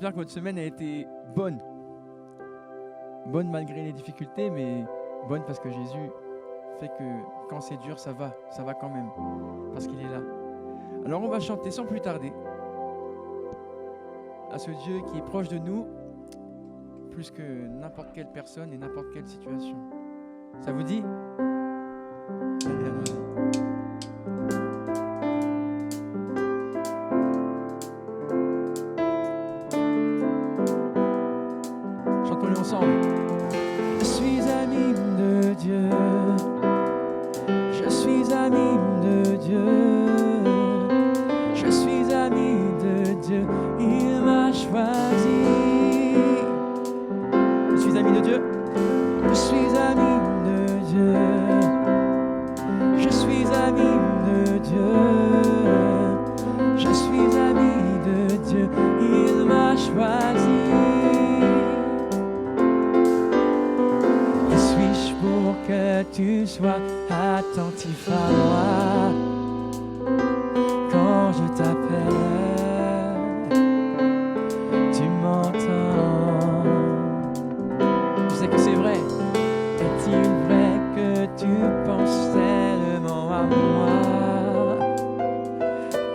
J'espère que votre semaine a été bonne. Bonne malgré les difficultés, mais bonne parce que Jésus fait que quand c'est dur, ça va quand même, parce qu'il est là. Alors on va chanter sans plus tarder à ce Dieu qui est proche de nous, plus que n'importe quelle personne et n'importe quelle situation. Ça vous dit? Allez, allons-y. Chantons-le ensemble. Je suis ami de Dieu. Je suis ami de Dieu. Je suis ami de Dieu. Il m'a choisi. Je suis ami de Dieu. Je suis ami de Dieu. Je suis ami de Dieu. Je suis ami de Dieu. Il m'a choisi. Qui suis-je pour que tu sois attentif à moi quand je t'appelle? Tu m'entends. Je sais que c'est vrai. Est-il vrai que tu penses tellement à moi,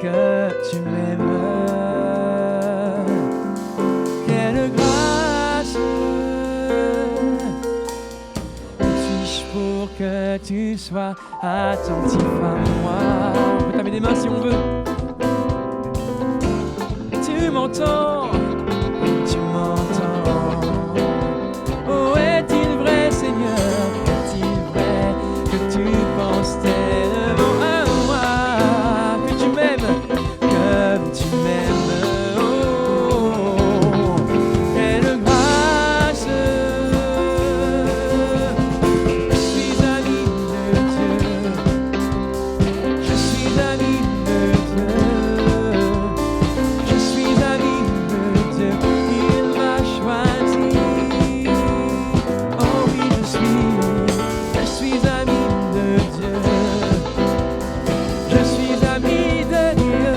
que tu m'aimes? Quelle grâce! Qui suis-je pour que tu sois attentif à moi? On peut taper des mains si on veut. Tu m'entends? Tu m'entends? Oh, est-il vrai, Seigneur? Est-il vrai que tu penses tellement à moi, que tu m'aimes comme tu m'aimes? Oh, quelle grâce! Je suis ami de Dieu. Je suis ami de Dieu. Je suis ami de Dieu. Il m'a choisi. Oh oui, je suis ami de Dieu. Je suis ami de Dieu.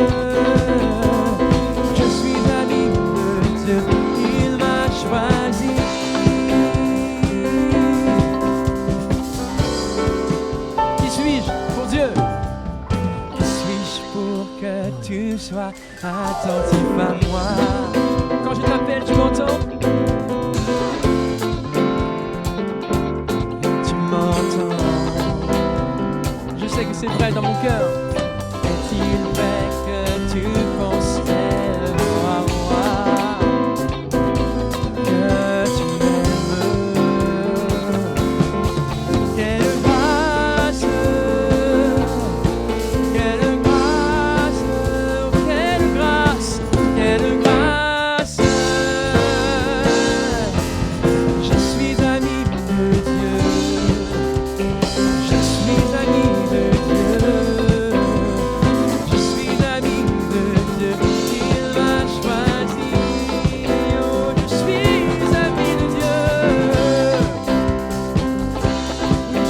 Je suis ami de Dieu. Il m'a choisi. Qui suis-je pour Dieu? Qui suis-je pour que tu sois attentif à moi? Quand je t'appelle, tu m'entends? Tu m'entends? Je sais que c'est vrai dans mon cœur. Est-il vrai que tu penses tellement à moi, que tu m'aimes? Quelle grâce! Quelle grâce! Quelle grâce! Quelle grâce! Je suis ami de Dieu. Je suis ami de Dieu. Je suis ami de Dieu. Il m'a choisi. Oh, je suis ami de Dieu.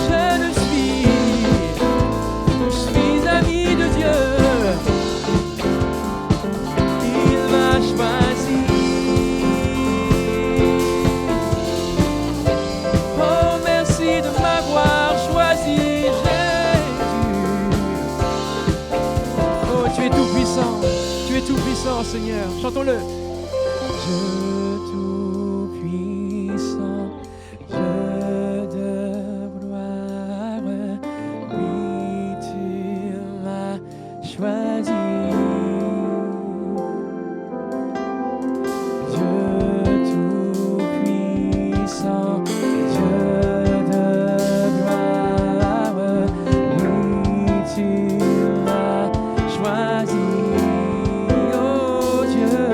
Je le suis. Je suis ami de Dieu. Il m'a choisi. Oh, merci de m'avoir choisi, Jésus. Oh, tu es tout puissant. Tu es tout puissant, Seigneur. Chantons-le. Dieu tout puissant, Dieu de gloire, oui, tu m'as choisi. Dieu tout puissant, Dieu de gloire, oui, tu m'as choisi. Oh Dieu,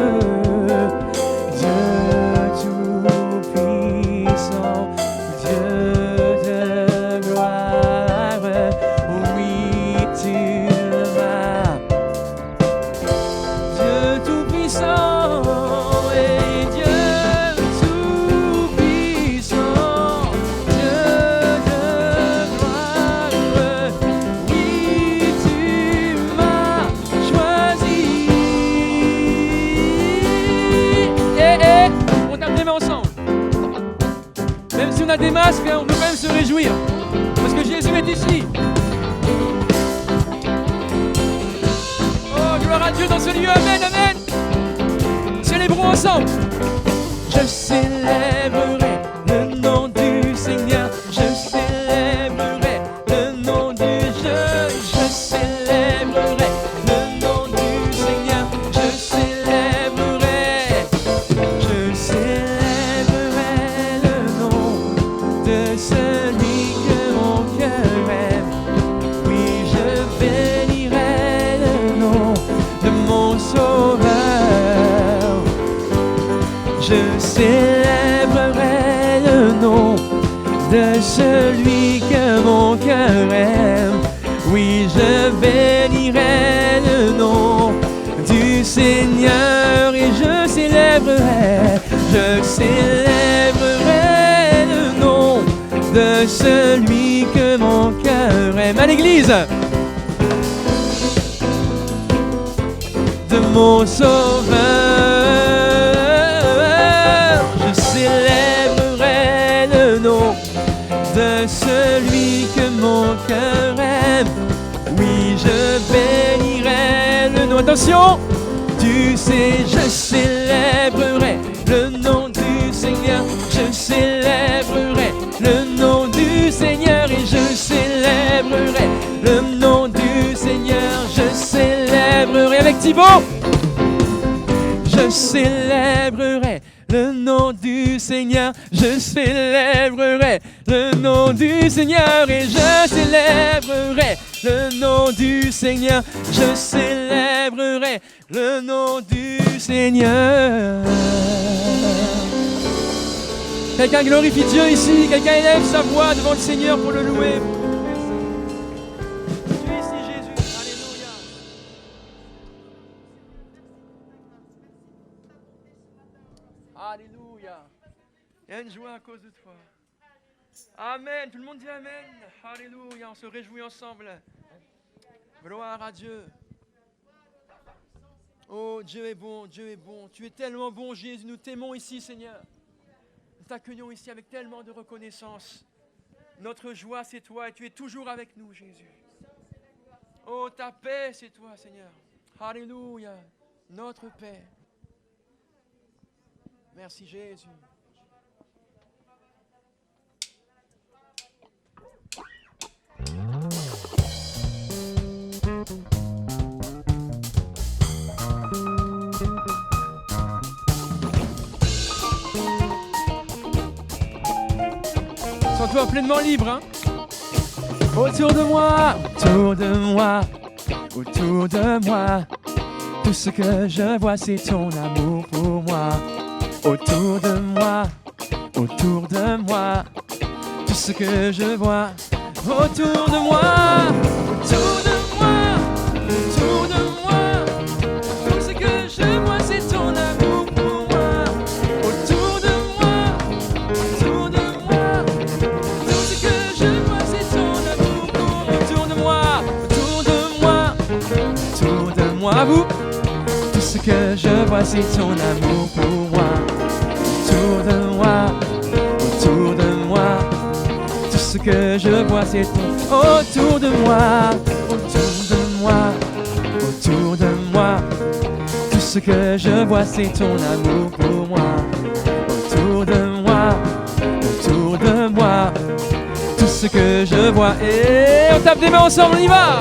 Dieu tout puissant, Dieu de gloire, oui, tu m'as masque, on peut même se réjouir. Parce que Jésus est ici. Oh, gloire à Dieu dans ce lieu. Amen, amen. Célébrons ensemble. Je célébrerai le nom du Seigneur. Je célébrerai le nom du Dieu. Je célébrerai le nom du Seigneur. Je célébrerai le nom de celui que mon cœur aime. Oui, je bénirai le nom de mon Sauveur. Je célébrerai le nom de celui que mon cœur aime. Oui, je bénirai le nom du Seigneur et je célébrerai le nom de celui que mon cœur aime. À l'église de mon Sauveur. Je célébrerai le nom de celui que mon cœur aime. Oui, je bénirai le nom. Attention! Tu sais, je célébrerai le nom du Seigneur. Je célébrerai le nom du Seigneur et je célébrerai le nom du Seigneur. Je célébrerai avec Thibaut. Je célébrerai le nom du Seigneur, je célébrerai le nom du Seigneur et je célébrerai le nom du Seigneur, je célébrerai le nom du Seigneur. Quelqu'un glorifie Dieu ici, quelqu'un élève sa voix devant le Seigneur pour le louer. Tu es ici Jésus, alléluia. Alléluia. Il y a une joie à cause de toi. Amen. Tout le monde dit Amen. Alléluia. On se réjouit ensemble. Gloire à Dieu. Oh, Dieu est bon, Dieu est bon. Tu es tellement bon, Jésus. Nous t'aimons ici, Seigneur. Nous t'accueillons ici avec tellement de reconnaissance. Notre joie, c'est toi et tu es toujours avec nous, Jésus. Oh, ta paix, c'est toi, Seigneur. Alléluia. Notre paix. Merci, Jésus. Sens-toi pleinement libre, hein? Autour de moi, autour de moi, autour de moi. Tout ce que je vois, c'est ton amour pour moi. Autour de moi, autour de moi. Tout ce que je vois, autour de moi, autour de moi, autour de moi. Tout ce que je vois, c'est ton amour pour moi. Autour de moi, autour de moi. Tout ce que je vois, c'est ton amour pour moi. Autour de moi, autour de moi, autour de moi. Vous, tout ce que je vois, c'est ton amour pour moi. Autour de moi, autour de moi. Tout ce que je vois, c'est ton autour de moi, autour de moi, autour de moi. Tout ce que je vois, c'est ton amour pour moi. Autour de moi, autour de moi. Tout ce que je vois. Et on tape des mains ensemble, on y va!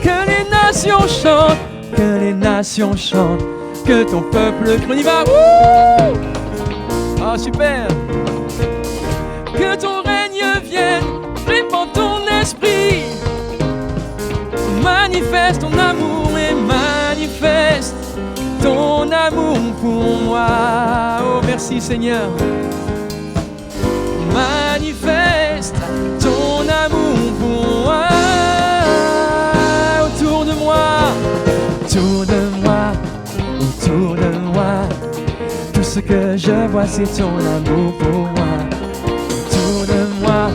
Que les nations chantent, que les nations chantent, que ton peuple, on y va! Wouh! Ah, super! Que ton règne vienne, répand ton esprit, manifeste ton amour et manifeste ton amour pour moi. Oh, merci Seigneur. Manifeste ton amour pour moi. Autour de moi, autour de moi, autour de moi. Tout ce que je vois, c'est ton amour pour moi. Autour de moi,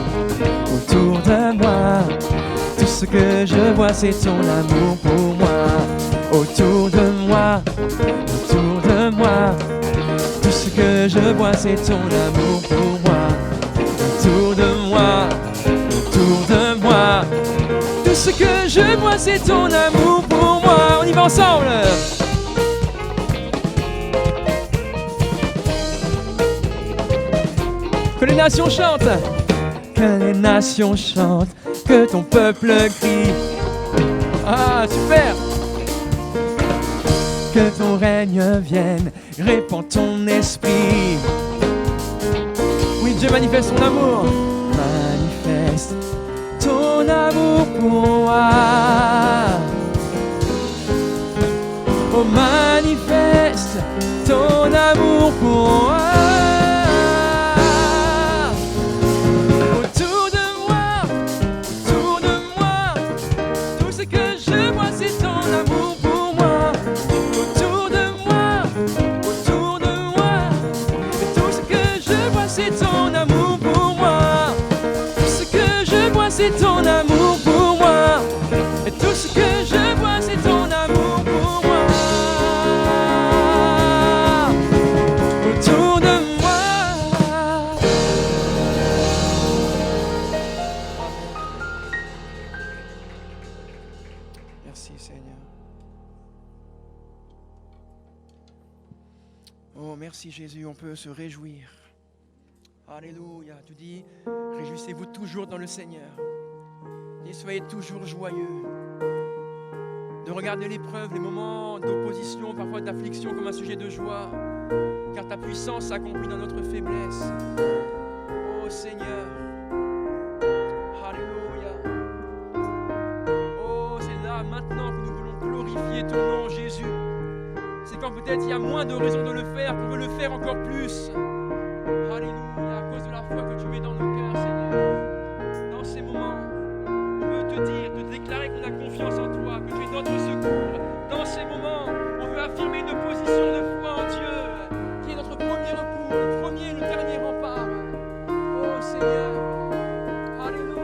autour de moi. Tout ce que je vois, c'est ton amour pour moi. autour de moi, tout ce que je vois c'est ton amour pour moi, autour de moi, tout ce que je vois c'est ton amour pour moi. On y va ensemble. Que les nations chantent, que les nations chantent, que ton peuple crie. Ah, super! Que ton règne vienne, répands ton esprit. Oui, Dieu manifeste son amour. Manifeste ton amour pour moi. Oh, manifeste ton amour pour moi. C'est ton amour pour moi. Et tout ce que je vois, c'est ton amour pour moi. Autour de moi. Merci Seigneur. Oh, merci Jésus, on peut se réjouir. Alléluia. Tu dis, réjouissez-vous toujours dans le Seigneur. Et soyez toujours joyeux. De regarder l'épreuve, les moments d'opposition, parfois d'affliction comme un sujet de joie. Car ta puissance s'accomplit dans notre faiblesse. Oh Seigneur. Alléluia. Oh, c'est là maintenant que nous voulons glorifier ton nom, Jésus. C'est quand peut-être il y a moins de raisons de le faire, qu'on veut le faire encore plus. Alléluia, à cause de la foi que tu mets dans nos cœurs, Seigneur. Dans ces moments, on veut te dire, te déclarer qu'on a confiance en toi, que tu es notre secours. Dans ces moments, on veut affirmer une position de foi en Dieu, qui est notre premier recours, le premier et le dernier rempart. Oh Seigneur, Alléluia.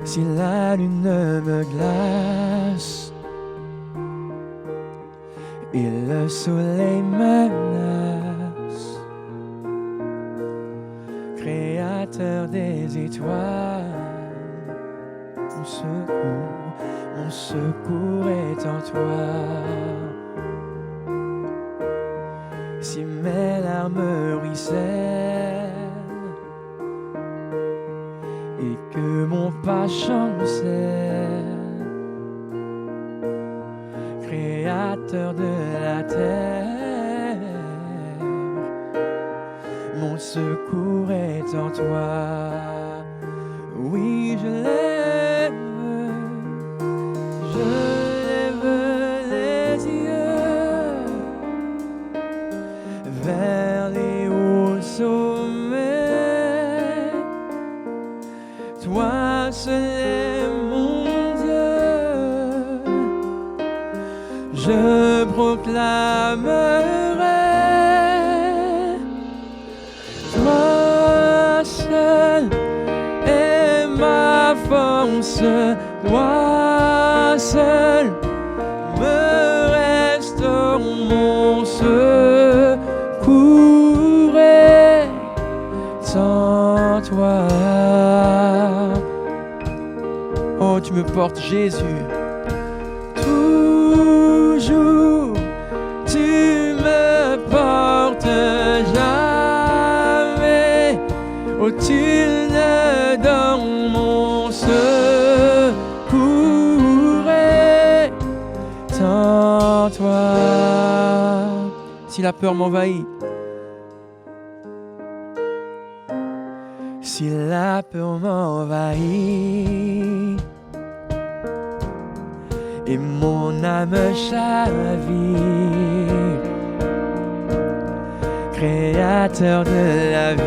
Si la lune me glace et le soleil menace, Créateur des étoiles, mon secours est en toi. Si mes larmes ruissellent et que mon pas chancelle, Créateur de la terre, mon secours est en toi. Oui, je lève les yeux vers les hauts sommets. Toi seul est mon Dieu, je proclamerai. Toi seul est ma force, toi seul me restaure mon secours est en toi. Oh, tu me portes Jésus. Toujours, tu me portes jamais. Oh, tu ne donnes mon secours est en toi. Si la peur m'envahit, si la peur m'envahit et mon âme chavire, Créateur de la vie,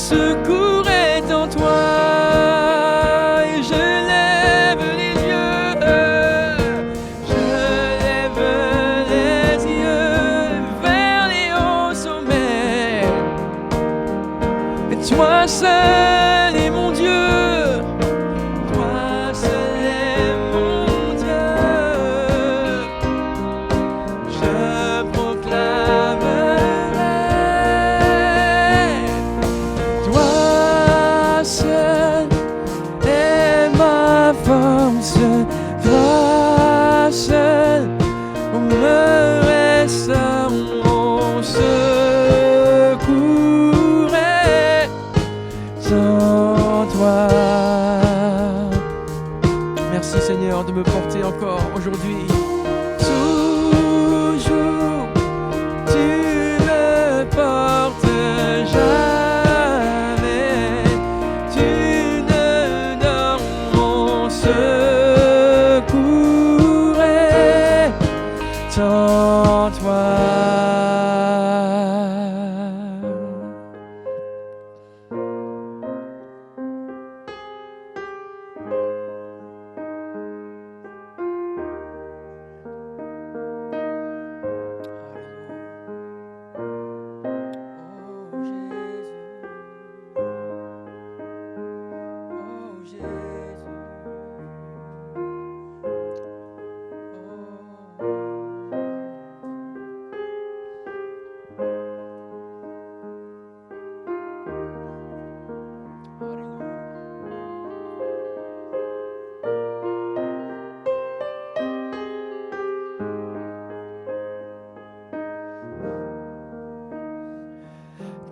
secours est en toi. Et je lève les yeux, vers les hauts sommets. Et toi seul est mon Dieu. Toi seul est mon Dieu. Je proclamerai. Toi seul est ma force. Toi seul me reste mon secours est en toi. Merci Seigneur de me porter encore aujourd'hui. Toujours, tu me portes jamais. Tu ne donnes mon secours est en toi.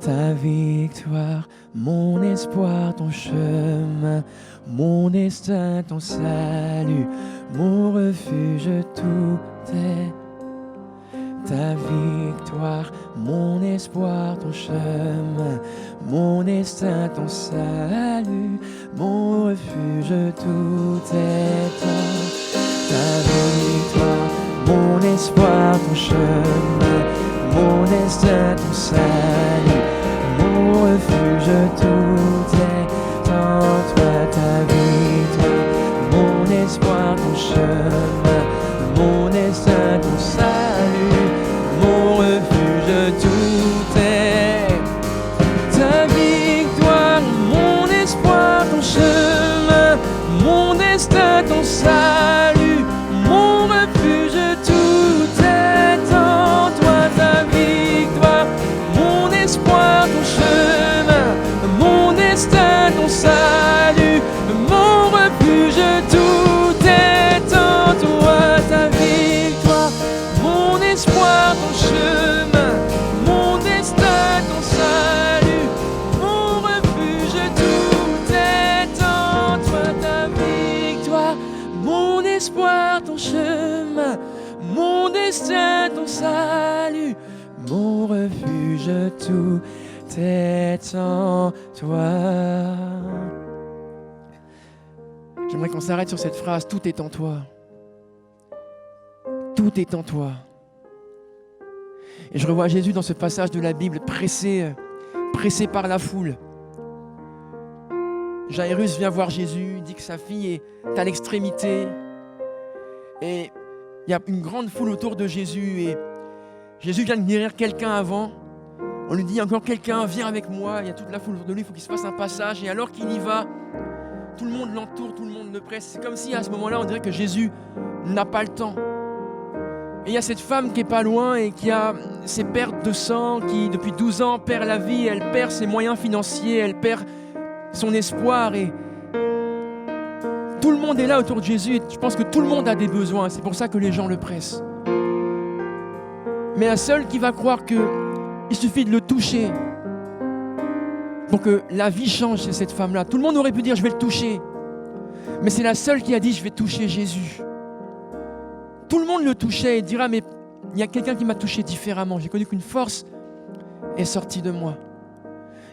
Ta victoire, mon espoir, ton chemin, mon destin, ton salut, mon refuge, tout est. Ta victoire, mon espoir, ton chemin, mon destin, ton salut, mon refuge, tout est en. Ta victoire, mon espoir, ton chemin, mon destin, ton salut, mon refuge, tout est en toi. Ta victoire, mon espoir, ton chemin, mon destin, ton salut, mon refuge, tout est. Ta victoire, mon espoir, ton chemin, mon destin, ton salut, mon refuge, tout est en toi. Ta victoire, mon espoir, ton chemin, mon destin, ton salut, mon refuge, tout est en toi. Ta victoire, mon espoir, ton chemin, mon destin, ton salut, mon refuge, tout est en toi. Ta victoire, mon espoir, ton chemin, mon destin, ton salut, mon refuge, tout est en toi. J'aimerais qu'on s'arrête sur cette phrase, tout est en toi. Tout est en toi. Et je revois Jésus dans ce passage de la Bible, pressé par la foule. Jairus vient voir Jésus, dit que sa fille est à l'extrémité. Et il y a une grande foule autour de Jésus. Et Jésus vient de guérir quelqu'un avant. On lui dit encore quelqu'un, viens avec moi. Il y a toute la foule autour de lui, il faut qu'il se fasse un passage. Et alors qu'il y va, tout le monde l'entoure, tout le monde le presse. C'est comme si à ce moment-là, on dirait que Jésus n'a pas le temps. Et il y a cette femme qui est pas loin et qui a ses pertes de sang, qui depuis 12 ans perd la vie, elle perd ses moyens financiers, elle perd son espoir. Et tout le monde est là autour de Jésus. Et je pense que tout le monde a des besoins. C'est pour ça que les gens le pressent. Mais la seule qui va croire qu'il suffit de le toucher pour que la vie change, c'est cette femme-là. Tout le monde aurait pu dire je vais le toucher. Mais c'est la seule qui a dit je vais toucher Jésus. Tout le monde le touchait et dira mais il y a quelqu'un qui m'a touché différemment. J'ai connu qu'une force est sortie de moi.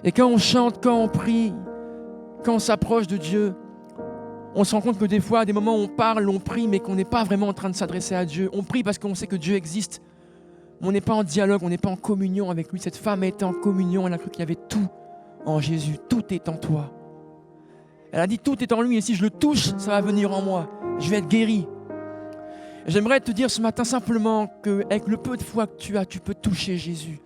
Et quand on chante, quand on prie, quand on s'approche de Dieu, on se rend compte que des fois, à des moments où on parle, on prie, mais qu'on n'est pas vraiment en train de s'adresser à Dieu. On prie parce qu'on sait que Dieu existe, mais on n'est pas en dialogue, on n'est pas en communion avec lui. Cette femme a été en communion, elle a cru qu'il y avait tout en Jésus. Tout est en toi. Elle a dit tout est en lui et si je le touche, ça va venir en moi. Je vais être guéri. J'aimerais te dire ce matin simplement qu'avec le peu de foi que tu as, tu peux toucher Jésus.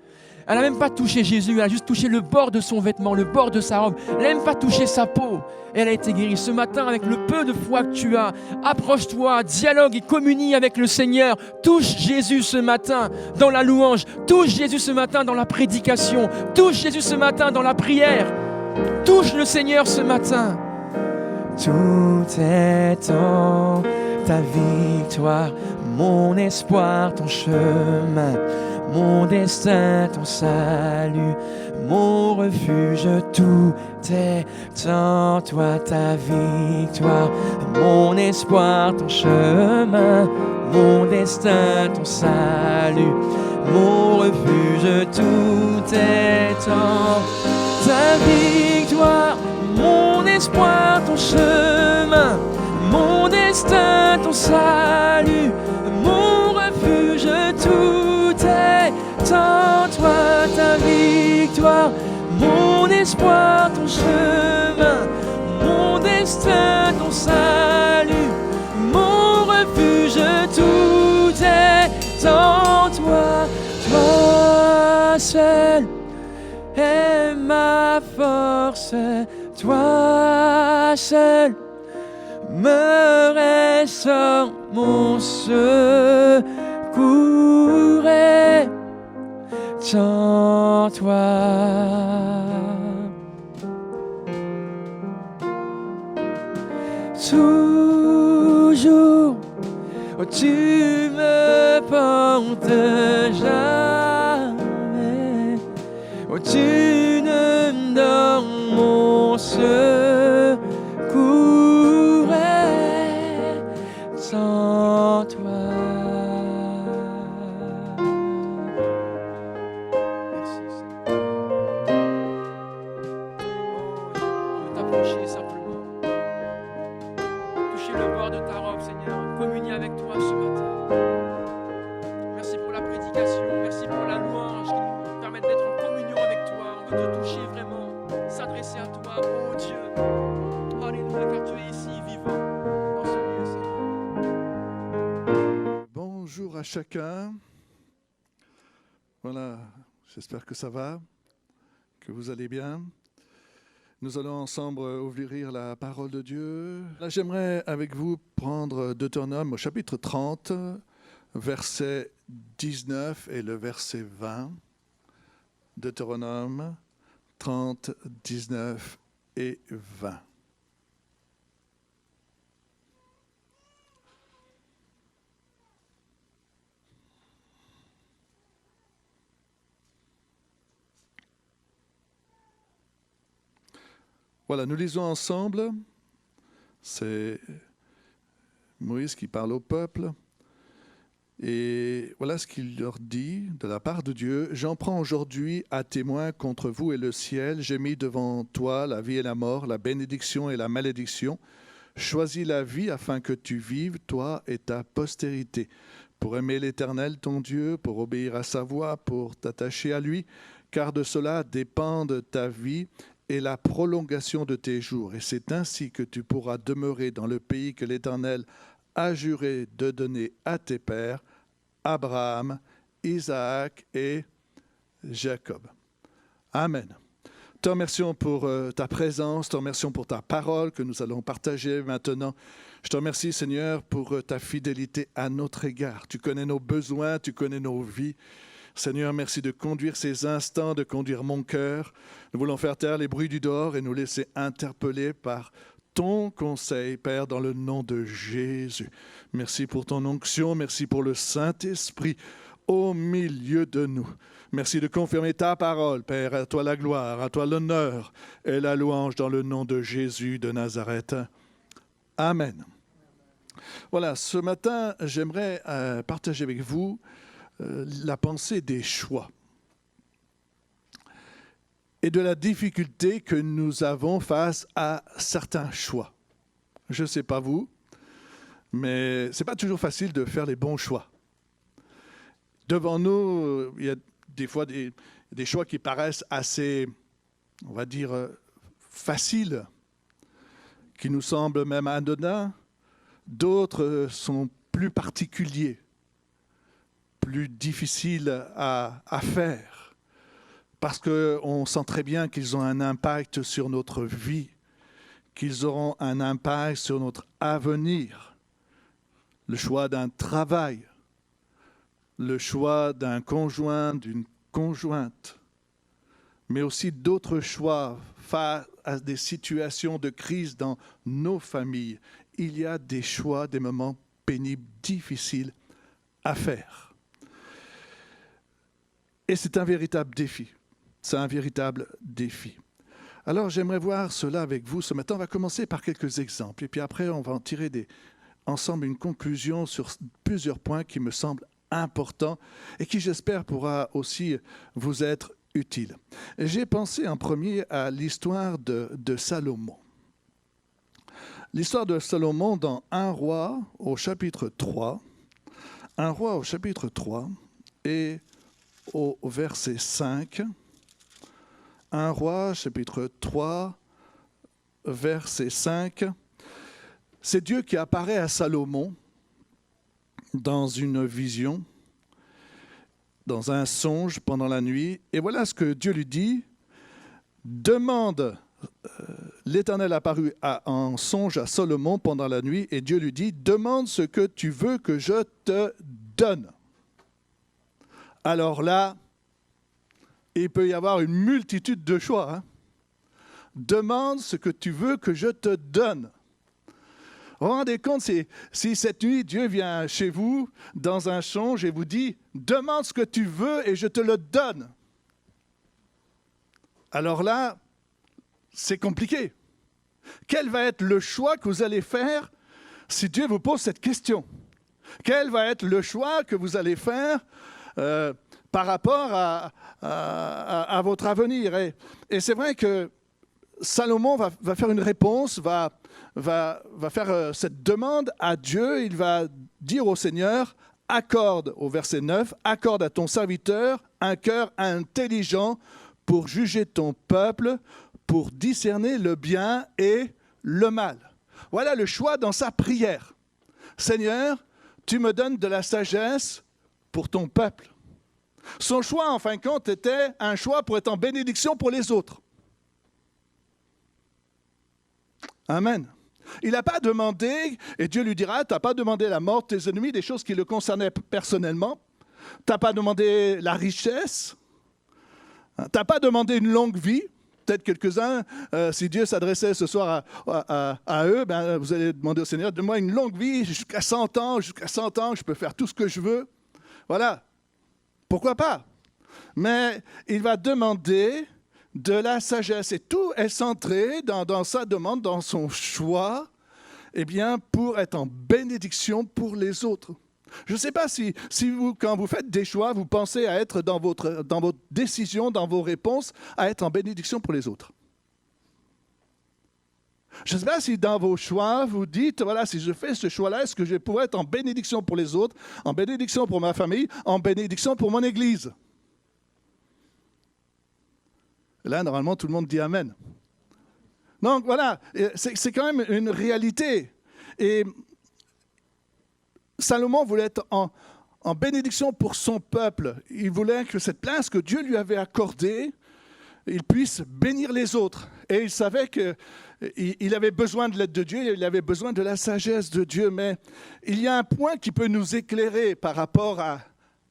Elle n'a même pas touché Jésus, elle a juste touché le bord de son vêtement, le bord de sa robe. Elle n'a même pas touché sa peau. Et elle a été guérie. Ce matin, avec le peu de foi que tu as, approche-toi, dialogue et communie avec le Seigneur. Touche Jésus ce matin dans la louange. Touche Jésus ce matin dans la prédication. Touche Jésus ce matin dans la prière. Touche le Seigneur ce matin. Tout est en ta victoire, mon espoir, ton chemin, mon destin, ton salut, mon refuge, tout est en toi, ta victoire, mon espoir, ton chemin, mon destin, ton salut, mon refuge, tout est en ta victoire, mon espoir, ton chemin, mon destin, ton salut, mon refuge, tout est en toi, ta victoire, mon espoir, ton chemin, mon destin, ton salut, mon refuge, tout est en toi, toi seul est ma force, toi seul me ressort mon secours est en toi. Toujours tu me portes jamais, tu ne me donnes mon secours sans toi. Merci Seigneur. On veut t'approcher simplement. Toucher le bord de ta robe, Seigneur. Communier avec toi ce matin. Merci pour la prédication. Merci pour la louange qui nous permet d'être en communion avec toi. On veut te toucher vraiment, s'adresser à toi, oh Dieu. Alléluia, car tu es ici vivant. Bonjour à chacun. Voilà, j'espère que ça va, que vous allez bien. Nous allons ensemble ouvrir la parole de Dieu. Là, j'aimerais avec vous prendre Deutéronome au chapitre 30, verset 19 et le verset 20. Deutéronome 30, 19 et 20. Voilà, nous lisons ensemble. C'est Moïse qui parle au peuple. Et voilà ce qu'il leur dit de la part de Dieu. « J'en prends aujourd'hui à témoin contre vous et le ciel. J'ai mis devant toi la vie et la mort, la bénédiction et la malédiction. Choisis la vie afin que tu vives, toi et ta postérité, pour aimer l'Éternel ton Dieu, pour obéir à sa voix, pour t'attacher à lui, car de cela dépendent ta vie et la prolongation de tes jours. Et c'est ainsi que tu pourras demeurer dans le pays que l'Éternel a juré de donner à tes pères, Abraham, Isaac et Jacob. » Amen. Te remercions pour ta présence, te remercions pour ta parole que nous allons partager maintenant. Je te remercie, Seigneur, pour ta fidélité à notre égard. Tu connais nos besoins, tu connais nos vies. Seigneur, merci de conduire ces instants, de conduire mon cœur. Nous voulons faire taire les bruits du dehors et nous laisser interpeller par ton conseil, Père, dans le nom de Jésus. Merci pour ton onction, merci pour le Saint-Esprit au milieu de nous. Merci de confirmer ta parole, Père. À toi la gloire, à toi l'honneur et la louange dans le nom de Jésus de Nazareth. Amen. Voilà, ce matin, j'aimerais partager avec vous la pensée des choix et de la difficulté que nous avons face à certains choix. Je ne sais pas vous, mais ce n'est pas toujours facile de faire les bons choix. Devant nous, il y a des fois des choix qui paraissent assez on va dire, faciles, qui nous semblent même anodins. D'autres sont plus particuliers, plus difficiles à faire, parce qu'on sent très bien qu'ils ont un impact sur notre vie, qu'ils auront un impact sur notre avenir. Le choix d'un travail, le choix d'un conjoint, d'une conjointe, mais aussi d'autres choix face à des situations de crise dans nos familles. Il y a des choix, des moments pénibles, difficiles à faire. Et c'est un véritable défi. C'est un véritable défi. Alors j'aimerais voir cela avec vous ce matin. On va commencer par quelques exemples et puis après on va en tirer ensemble une conclusion sur plusieurs points qui me semblent importants et qui j'espère pourra aussi vous être utile. J'ai pensé en premier à l'histoire de Salomon. L'histoire de Salomon dans 1 Roi au chapitre 3. 1 Roi au chapitre 3 et au verset 5. 1 Roi chapitre 3, verset 5. C'est Dieu qui apparaît à Salomon dans une vision, dans un songe pendant la nuit. Et voilà ce que Dieu lui dit. Demande, l'Éternel apparut en songe à Salomon pendant la nuit, et Dieu lui dit, demande ce que tu veux que je te donne. Alors là, il peut y avoir une multitude de choix. Demande ce que tu veux que je te donne. Vous vous rendez compte, si cette nuit, Dieu vient chez vous dans un songe et vous dit « Demande ce que tu veux et je te le donne ». Alors là, c'est compliqué. Quel va être le choix que vous allez faire si Dieu vous pose cette question? Quel va être le choix que vous allez faire par rapport à votre avenir? Et c'est vrai que Salomon va faire une réponse, va faire cette demande à Dieu. Il va dire au Seigneur, accorde, au verset 9, accorde à ton serviteur un cœur intelligent pour juger ton peuple, pour discerner le bien et le mal. Voilà le choix dans sa prière. Seigneur, tu me donnes de la sagesse pour ton peuple. Son choix, en fin de compte, était un choix pour être en bénédiction pour les autres. Amen. Il n'a pas demandé, et Dieu lui dira, tu n'as pas demandé la mort de tes ennemis, des choses qui le concernaient personnellement. Tu n'as pas demandé la richesse. Tu n'as pas demandé une longue vie. Peut-être quelques-uns, si Dieu s'adressait ce soir à eux, vous allez demander au Seigneur, donne-moi une longue vie jusqu'à 100 ans, je peux faire tout ce que je veux. Voilà. Pourquoi pas? Mais il va demander de la sagesse. Et tout est centré dans sa demande, dans son choix, pour être en bénédiction pour les autres. Je ne sais pas si vous, quand vous faites des choix, vous pensez à être dans votre décision, dans vos réponses, à être en bénédiction pour les autres. Je ne sais pas si dans vos choix, vous dites, voilà, si je fais ce choix-là, est-ce que je pourrais être en bénédiction pour les autres, en bénédiction pour ma famille, en bénédiction pour mon Église? Là, normalement, tout le monde dit Amen. Donc, voilà, c'est quand même une réalité. Et Salomon voulait être en bénédiction pour son peuple. Il voulait que cette place que Dieu lui avait accordée, il puisse bénir les autres. Et il savait qu'il avait besoin de l'aide de Dieu, il avait besoin de la sagesse de Dieu. Mais il y a un point qui peut nous éclairer par rapport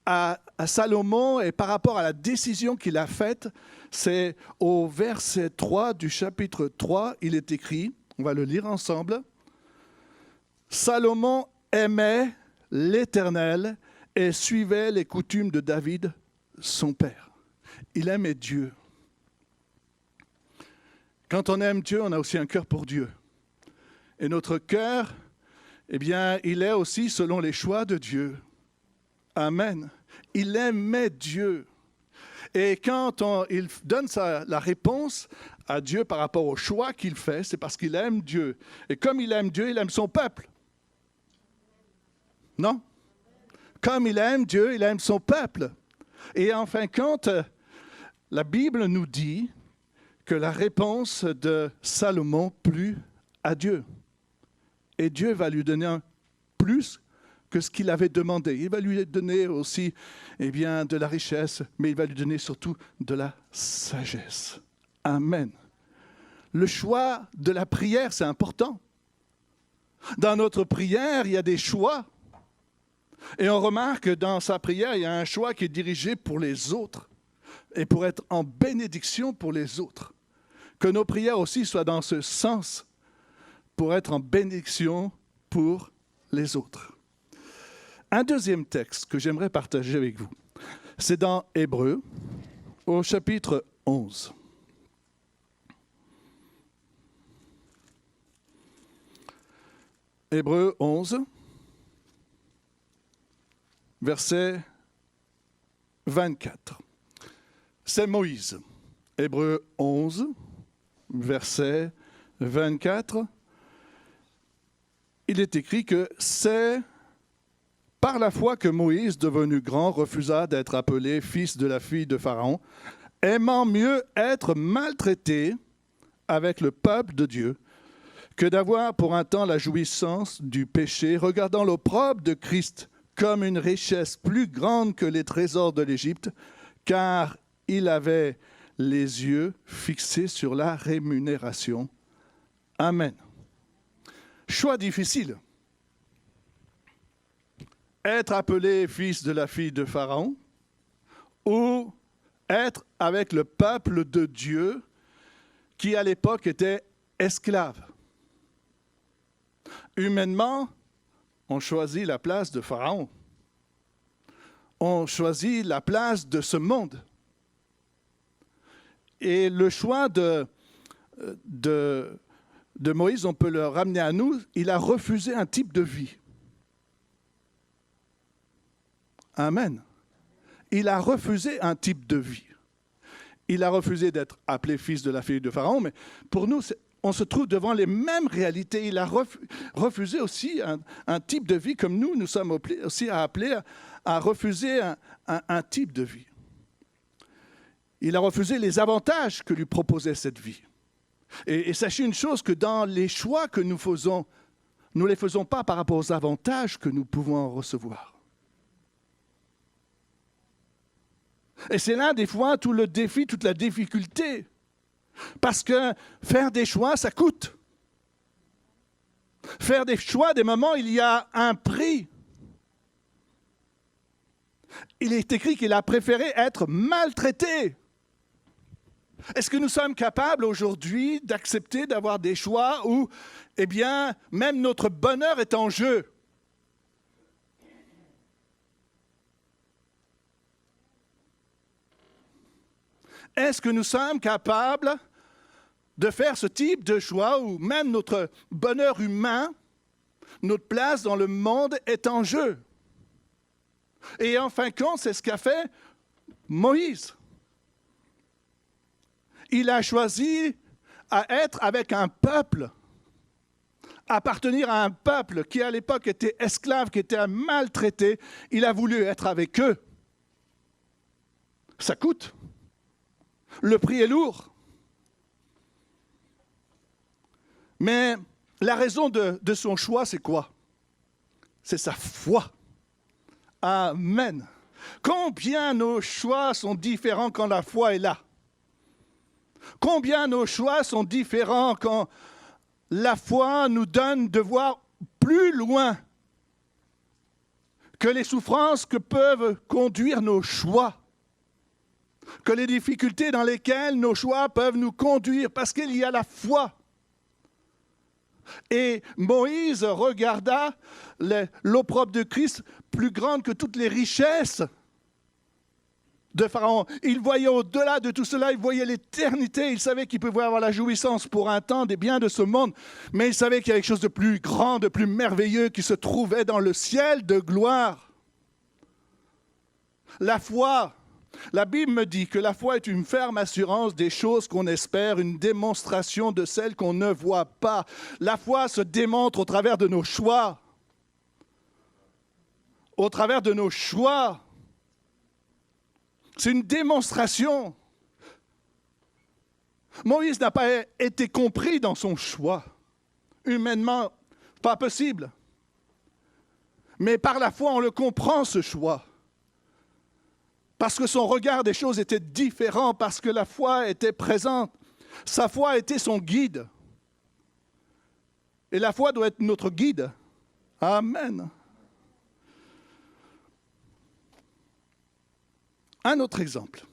à Salomon et par rapport à la décision qu'il a faite. C'est au verset 3 du chapitre 3, il est écrit, on va le lire ensemble. Salomon aimait l'Éternel et suivait les coutumes de David, son père. Il aimait Dieu. Quand on aime Dieu, on a aussi un cœur pour Dieu. Et notre cœur, il est aussi selon les choix de Dieu. Amen. Il aimait Dieu. Et quand il donne la réponse à Dieu par rapport au choix qu'il fait, c'est parce qu'il aime Dieu. Et comme il aime Dieu, il aime son peuple. Non? Comme il aime Dieu, il aime son peuple. Et en fin de compte, la Bible nous dit que la réponse de Salomon plut à Dieu. Et Dieu va lui donner plus que ce qu'il avait demandé. Il va lui donner aussi de la richesse, mais il va lui donner surtout de la sagesse. Amen. Le choix de la prière, c'est important. Dans notre prière, il y a des choix. Et on remarque que dans sa prière, il y a un choix qui est dirigé pour les autres et pour être en bénédiction pour les autres. Que nos prières aussi soient dans ce sens, pour être en bénédiction pour les autres. Un deuxième texte que j'aimerais partager avec vous, c'est dans Hébreux, au chapitre 11. Hébreux 11, verset 24. C'est Moïse. Hébreux 11, verset 24. Il est écrit que c'est par la foi que Moïse, devenu grand, refusa d'être appelé fils de la fille de Pharaon, aimant mieux être maltraité avec le peuple de Dieu que d'avoir pour un temps la jouissance du péché, regardant l'opprobre de Christ comme une richesse plus grande que les trésors de l'Égypte, car il avait les yeux fixés sur la rémunération. Amen. Choix difficile. Être appelé fils de la fille de Pharaon ou être avec le peuple de Dieu qui à l'époque était esclave. Humainement, on choisit la place de Pharaon. On choisit la place de ce monde. Et le choix de Moïse, on peut le ramener à nous, il a refusé un type de vie. Amen. Il a refusé un type de vie. Il a refusé d'être appelé fils de la fille de Pharaon, mais pour nous, on se trouve devant les mêmes réalités. Il a refusé aussi un type de vie comme nous sommes aussi appelés à refuser un type de vie. Il a refusé les avantages que lui proposait cette vie. Et sachez une chose, que dans les choix que nous faisons, nous ne les faisons pas par rapport aux avantages que nous pouvons en recevoir. Et c'est là, des fois, tout le défi, toute la difficulté. Parce que faire des choix, ça coûte. Faire des choix, des moments, il y a un prix. Il est écrit qu'il a préféré être maltraité. Est-ce que nous sommes capables aujourd'hui d'accepter d'avoir des choix où, même notre bonheur est en jeu? Est-ce que nous sommes capables de faire ce type de choix où même notre bonheur humain, notre place dans le monde est en jeu? Et en fin de compte, c'est ce qu'a fait Moïse. Il a choisi à être avec un peuple, appartenir à un peuple qui à l'époque était esclave, qui était maltraité. Il a voulu être avec eux. Ça coûte. Le prix est lourd. Mais la raison de son choix, c'est quoi? C'est sa foi. Amen. Combien nos choix sont différents quand la foi est là? Combien nos choix sont différents quand la foi nous donne de voir plus loin que les souffrances que peuvent conduire nos choix, que les difficultés dans lesquelles nos choix peuvent nous conduire, parce qu'il y a la foi. Et Moïse regarda l'opprobre de Christ plus grande que toutes les richesses de Pharaon. Il voyait au-delà de tout cela, il voyait l'éternité. Il savait qu'il pouvait avoir la jouissance pour un temps des biens de ce monde, mais il savait qu'il y avait quelque chose de plus grand, de plus merveilleux qui se trouvait dans le ciel de gloire. La foi, la Bible me dit que la foi est une ferme assurance des choses qu'on espère, une démonstration de celles qu'on ne voit pas. La foi se démontre au travers de nos choix. Au travers de nos choix. C'est une démonstration. Moïse n'a pas été compris dans son choix. Humainement, pas possible. Mais par la foi, on le comprend, ce choix. Parce que son regard des choses était différent, parce que la foi était présente. Sa foi était son guide. Et la foi doit être notre guide. Amen. Un autre exemple,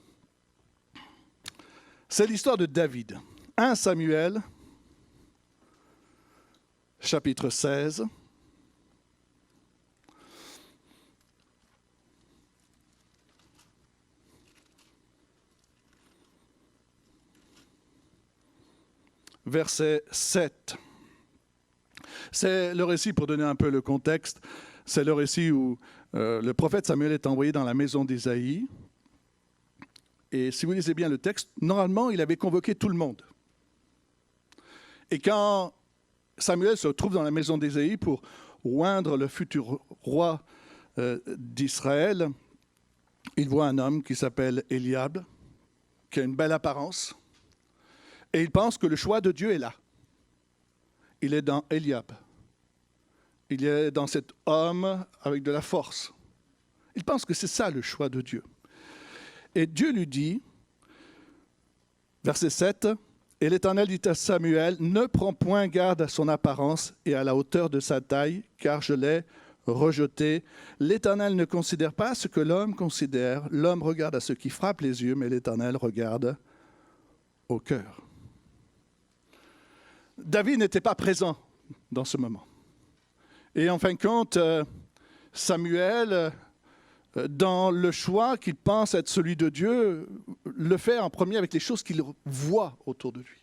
c'est l'histoire de David. 1 Samuel, chapitre 16. Verset 7. C'est le récit, pour donner un peu le contexte, c'est le récit où le prophète Samuel est envoyé dans la maison d'Isaïe. Et si vous lisez bien le texte, normalement, il avait convoqué tout le monde. Et quand Samuel se trouve dans la maison d'Isaïe pour oindre le futur roi d'Israël, il voit un homme qui s'appelle Eliab, qui a une belle apparence, et il pense que le choix de Dieu est là. Il est dans Eliab. Il est dans cet homme avec de la force. Il pense que c'est ça le choix de Dieu. Et Dieu lui dit, verset 7, « Et l'Éternel dit à Samuel, ne prends point garde à son apparence et à la hauteur de sa taille, car je l'ai rejeté. L'Éternel ne considère pas ce que l'homme considère. L'homme regarde à ce qui frappe les yeux, mais l'Éternel regarde au cœur. » David n'était pas présent dans ce moment. Et en fin de compte, Samuel, dans le choix qu'il pense être celui de Dieu, le fait en premier avec les choses qu'il voit autour de lui.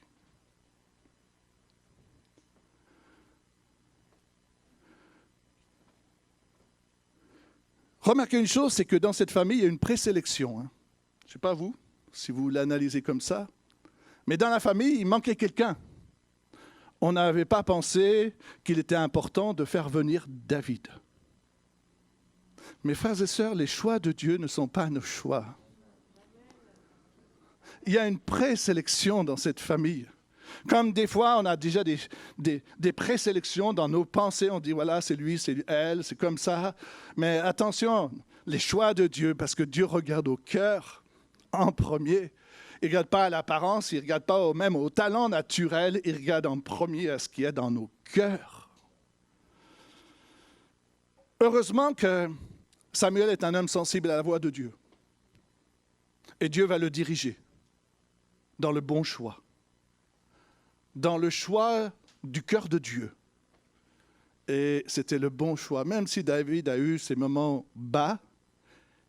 Remarquez une chose, c'est que dans cette famille, il y a une présélection. Je ne sais pas vous, si vous l'analysez comme ça, mais dans la famille, il manquait quelqu'un. On n'avait pas pensé qu'il était important de faire venir David. Mes frères et sœurs, les choix de Dieu ne sont pas nos choix. Il y a une présélection dans cette famille. Comme des fois, on a déjà des présélections dans nos pensées. On dit, voilà, c'est lui, c'est elle, c'est comme ça. Mais attention, les choix de Dieu, parce que Dieu regarde au cœur en premier. Il ne regarde pas à l'apparence, il ne regarde pas même au talent naturel, il regarde en premier à ce qu'il y a dans nos cœurs. Heureusement que Samuel est un homme sensible à la voix de Dieu. Et Dieu va le diriger dans le bon choix, dans le choix du cœur de Dieu. Et c'était le bon choix. Même si David a eu ses moments bas,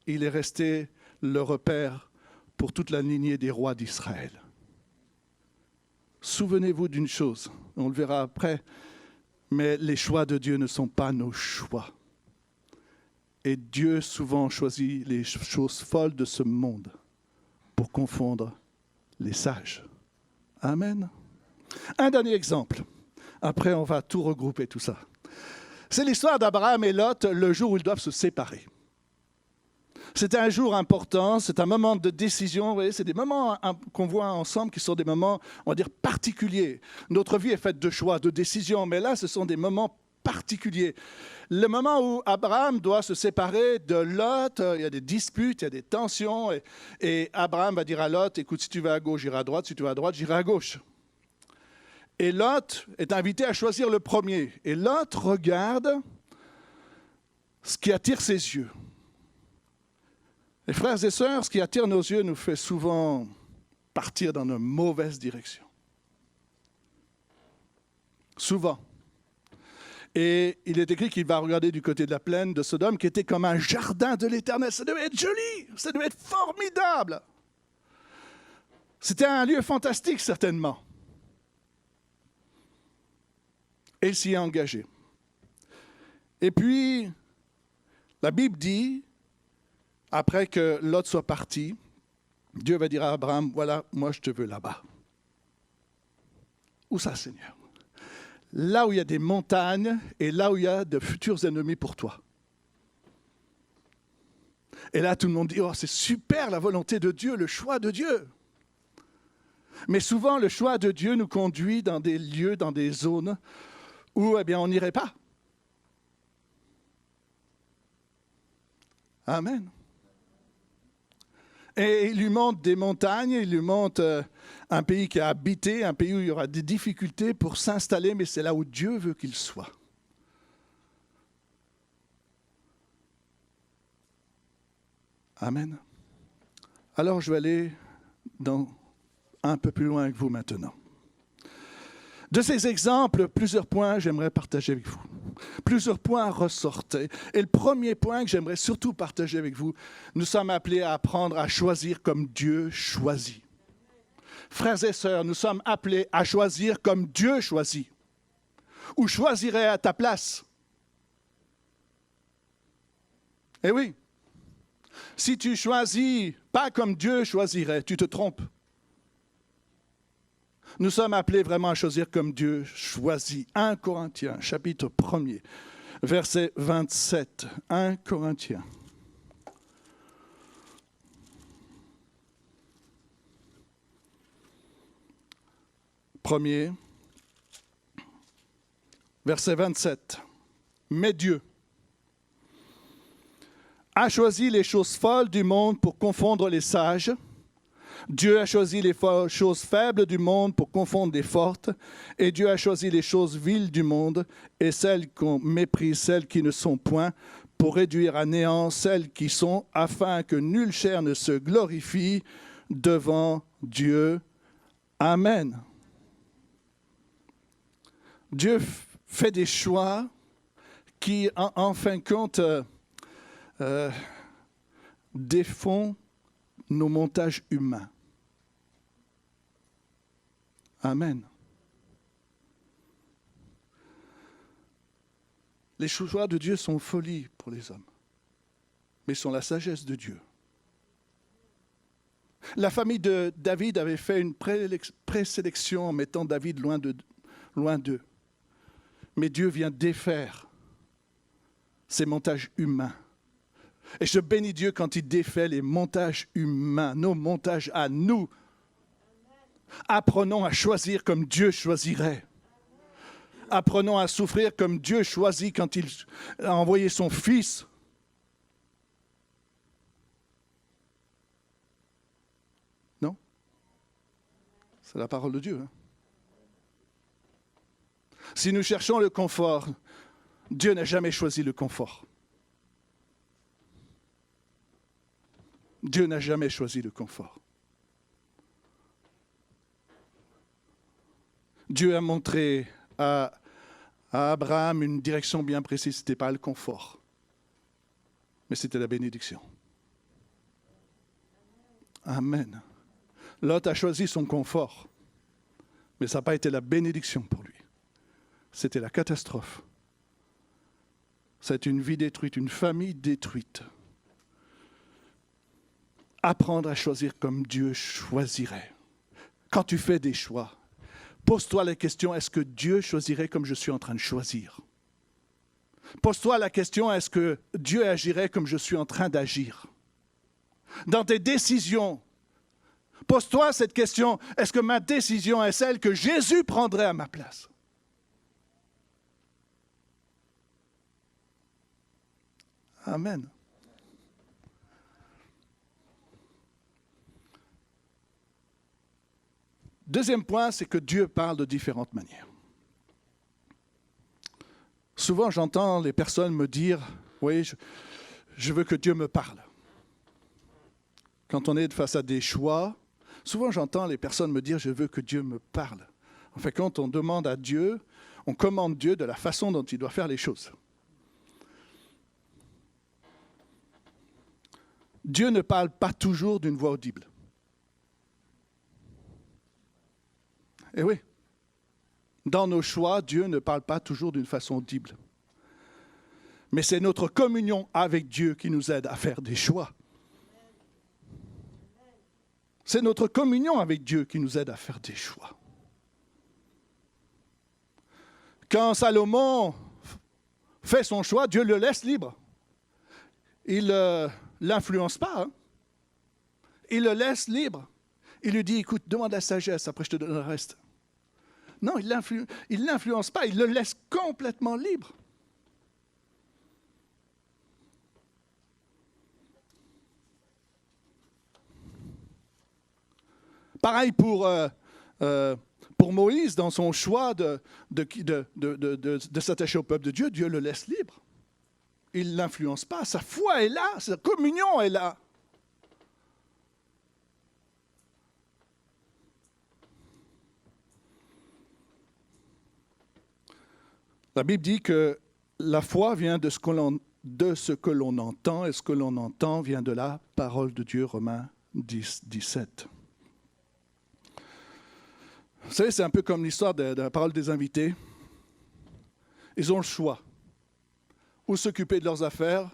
il est resté le repère pour toute la lignée des rois d'Israël. Souvenez-vous d'une chose, on le verra après, mais les choix de Dieu ne sont pas nos choix. Et Dieu souvent choisit les choses folles de ce monde pour confondre les sages. Amen. Un dernier exemple. Après, on va tout regrouper, tout ça. C'est l'histoire d'Abraham et Lot le jour où ils doivent se séparer. C'est un jour important, c'est un moment de décision. Vous voyez, c'est des moments qu'on voit ensemble qui sont des moments, on va dire, particuliers. Notre vie est faite de choix, de décisions, mais là, ce sont des moments particulier. Le moment où Abraham doit se séparer de Lot, il y a des disputes, il y a des tensions, et Abraham va dire à Lot, écoute, si tu vas à gauche, j'irai à droite, si tu vas à droite, j'irai à gauche. Et Lot est invité à choisir le premier. Et Lot regarde ce qui attire ses yeux. Les frères et sœurs, ce qui attire nos yeux nous fait souvent partir dans une mauvaise direction. Souvent. Et il est écrit qu'il va regarder du côté de la plaine de Sodome, qui était comme un jardin de l'Éternel. Ça devait être joli, ça devait être formidable. C'était un lieu fantastique, certainement. Et il s'y est engagé. Et puis, la Bible dit, après que Lot soit parti, Dieu va dire à Abraham, voilà, moi je te veux là-bas. Où ça, Seigneur? Là où il y a des montagnes et là où il y a de futurs ennemis pour toi. Et là, tout le monde dit, oh, c'est super la volonté de Dieu, le choix de Dieu. Mais souvent, le choix de Dieu nous conduit dans des lieux, dans des zones où, on n'irait pas. Amen. Et il lui montre des montagnes, il lui montre un pays qui a habité, un pays où il y aura des difficultés pour s'installer, mais c'est là où Dieu veut qu'il soit. Amen. Alors je vais aller un peu plus loin avec vous maintenant. De ces exemples, plusieurs points j'aimerais partager avec vous. Plusieurs points ressortaient. Et le premier point que j'aimerais surtout partager avec vous, nous sommes appelés à apprendre à choisir comme Dieu choisit. Frères et sœurs, nous sommes appelés à choisir comme Dieu choisit. Ou choisirait à ta place. Eh oui. Si tu choisis pas comme Dieu choisirait, tu te trompes. Nous sommes appelés vraiment à choisir comme Dieu choisit. 1 Corinthiens, chapitre 1er, verset 27. 1 Corinthiens. Premier, verset 27. Mais Dieu a choisi les choses folles du monde pour confondre les sages. Dieu a choisi les choses faibles du monde pour confondre les fortes. Et Dieu a choisi les choses viles du monde et celles qu'on méprise, celles qui ne sont point, pour réduire à néant celles qui sont, afin que nulle chair ne se glorifie devant Dieu. Amen. Dieu fait des choix qui, en fin de compte, défont nos montages humains. Amen. Les choix de Dieu sont folie pour les hommes, mais sont la sagesse de Dieu. La famille de David avait fait une présélection en mettant David loin d'eux. Mais Dieu vient défaire ces montages humains. Et je bénis Dieu quand il défait les montages humains, nos montages à nous. Apprenons à choisir comme Dieu choisirait. Apprenons à souffrir comme Dieu choisit quand il a envoyé son Fils. Non? C'est la parole de Dieu. Hein? Si nous cherchons le confort, Dieu n'a jamais choisi le confort. Dieu n'a jamais choisi le confort. Dieu a montré à Abraham une direction bien précise. Ce n'était pas le confort, mais c'était la bénédiction. Amen. Lot a choisi son confort, mais ça n'a pas été la bénédiction pour lui. C'était la catastrophe. C'est une vie détruite, une famille détruite. Apprendre à choisir comme Dieu choisirait. Quand tu fais des choix, pose-toi la question, est-ce que Dieu choisirait comme je suis en train de choisir? Pose-toi la question, est-ce que Dieu agirait comme je suis en train d'agir? Dans tes décisions, pose-toi cette question, est-ce que ma décision est celle que Jésus prendrait à ma place? Amen. Deuxième point, c'est que Dieu parle de différentes manières. Souvent, j'entends les personnes me dire, oui, je veux que Dieu me parle. Quand on est face à des choix, souvent j'entends les personnes me dire, je veux que Dieu me parle. En fait, quand on demande à Dieu, on commande Dieu de la façon dont il doit faire les choses. Dieu ne parle pas toujours d'une voix audible. Eh oui, dans nos choix, Dieu ne parle pas toujours d'une façon audible. Mais c'est notre communion avec Dieu qui nous aide à faire des choix. C'est notre communion avec Dieu qui nous aide à faire des choix. Quand Salomon fait son choix, Dieu le laisse libre. Il ne l'influence pas. Hein? Il le laisse libre. Il lui dit, écoute, demande la sagesse, après je te donne le reste. Non, il ne l'influence pas, il le laisse complètement libre. Pareil pour Moïse, dans son choix de s'attacher au peuple de Dieu, Dieu le laisse libre. Il ne l'influence pas, sa foi est là, sa communion est là. La Bible dit que la foi vient de ce que l'on entend, et ce que l'on entend vient de la parole de Dieu, Romains 10, 17. Vous savez, c'est un peu comme l'histoire de la parole des invités. Ils ont le choix. Ou s'occuper de leurs affaires,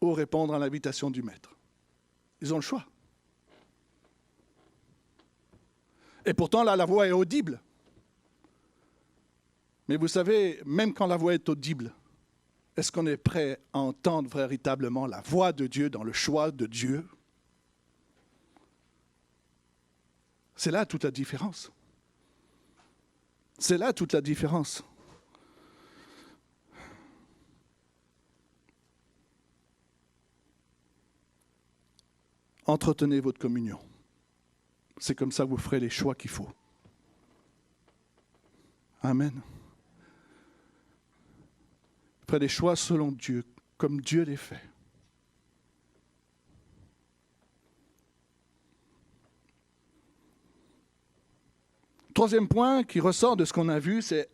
ou répondre à l'invitation du maître. Ils ont le choix. Et pourtant, là, la voix est audible. Mais vous savez, même quand la voix est audible, est-ce qu'on est prêt à entendre véritablement la voix de Dieu dans le choix de Dieu? C'est là toute la différence. C'est là toute la différence. Entretenez votre communion. C'est comme ça que vous ferez les choix qu'il faut. Amen. Vous ferez des choix selon Dieu, comme Dieu les fait. Troisième point qui ressort de ce qu'on a vu, c'est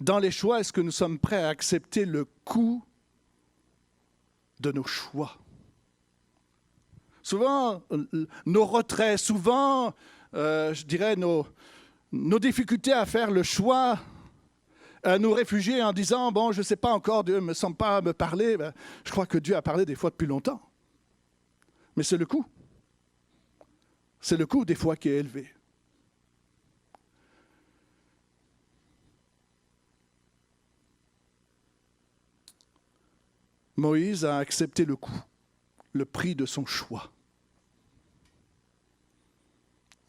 dans les choix, est-ce que nous sommes prêts à accepter le coût de nos choix? Souvent, nos retraits, souvent, je dirais, nos difficultés à faire le choix, à nous réfugier en disant, bon, je ne sais pas encore, Dieu ne me semble pas me parler. Ben, je crois que Dieu a parlé des fois depuis longtemps. Mais c'est le coût. C'est le coût des fois qui est élevé. Moïse a accepté le coût, le prix de son choix.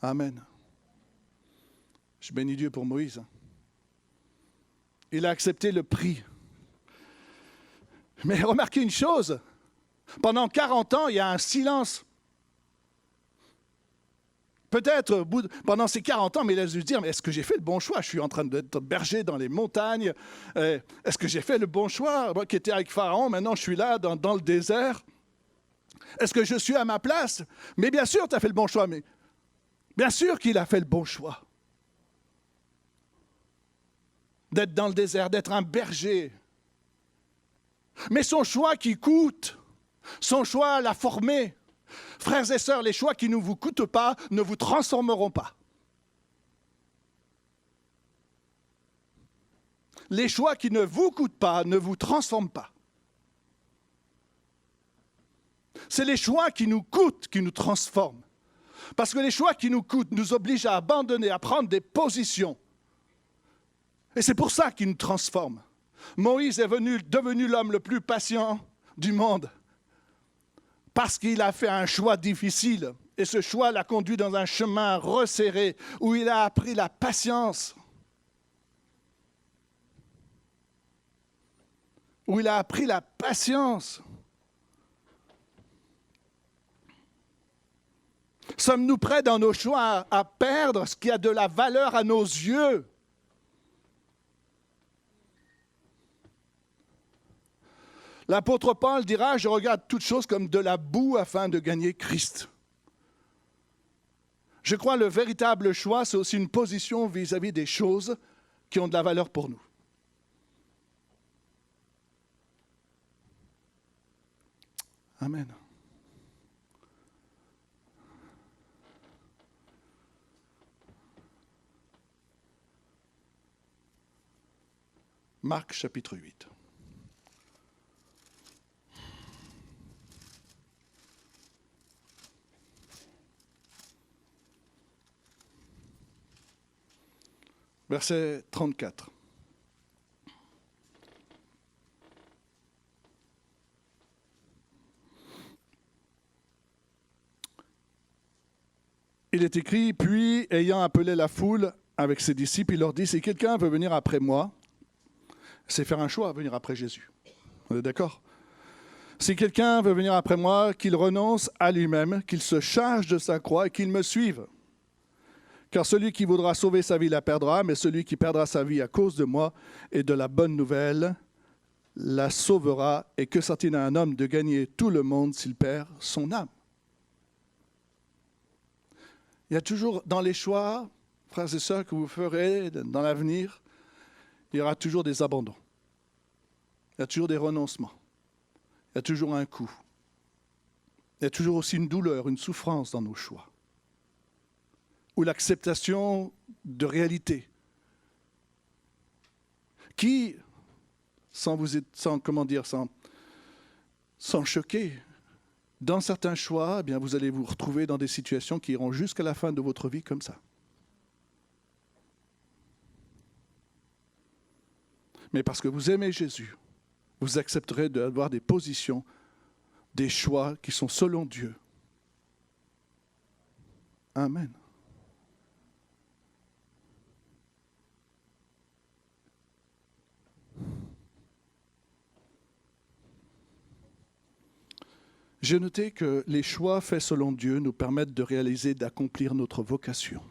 Amen. Je bénis Dieu pour Moïse. Il a accepté le prix. Mais remarquez une chose, pendant 40 ans, il y a un silence. Peut-être pendant ces 40 ans, mais il a dû se dire, mais est-ce que j'ai fait le bon choix? Je suis en train d'être berger dans les montagnes. Est-ce que j'ai fait le bon choix? Moi qui étais avec Pharaon, maintenant je suis là dans le désert. Est-ce que je suis à ma place? Mais bien sûr, tu as fait le bon choix. Mais bien sûr qu'il a fait le bon choix. D'être dans le désert, d'être un berger. Mais son choix qui coûte, son choix l'a formé. Frères et sœurs, les choix qui ne vous coûtent pas ne vous transformeront pas. Les choix qui ne vous coûtent pas ne vous transforment pas. C'est les choix qui nous coûtent qui nous transforment. Parce que les choix qui nous coûtent nous obligent à abandonner, à prendre des positions. Et c'est pour ça qu'ils nous transforment. Moïse est devenu l'homme le plus patient du monde. Parce qu'il a fait un choix difficile. Et ce choix l'a conduit dans un chemin resserré où il a appris la patience. Où il a appris la patience. Sommes-nous prêts dans nos choix à perdre ce qui a de la valeur à nos yeux? L'apôtre Paul dira, je regarde toutes choses comme de la boue afin de gagner Christ. Je crois que le véritable choix, c'est aussi une position vis-à-vis des choses qui ont de la valeur pour nous. Amen. Marc chapitre 8. Verset 34. il est écrit, puis, ayant appelé la foule avec ses disciples, il leur dit, si quelqu'un veut venir après moi, c'est faire un choix, venir après Jésus. On est d'accord ? Si quelqu'un veut venir après moi, qu'il renonce à lui-même, qu'il se charge de sa croix et qu'il me suive. Car celui qui voudra sauver sa vie la perdra, mais celui qui perdra sa vie à cause de moi et de la bonne nouvelle la sauvera. Et que sert-il à un homme de gagner tout le monde s'il perd son âme ? Il y a toujours dans les choix, frères et sœurs, que vous ferez dans l'avenir, il y aura toujours des abandons. Il y a toujours des renoncements. Il y a toujours un coût. Il y a toujours aussi une douleur, une souffrance dans nos choix. Ou l'acceptation de réalité. Qui, sans choquer, dans certains choix, eh bien, vous allez vous retrouver dans des situations qui iront jusqu'à la fin de votre vie comme ça. Mais parce que vous aimez Jésus, vous accepterez d'avoir des positions, des choix qui sont selon Dieu. Amen. J'ai noté que les choix faits selon Dieu nous permettent de réaliser, d'accomplir notre vocation.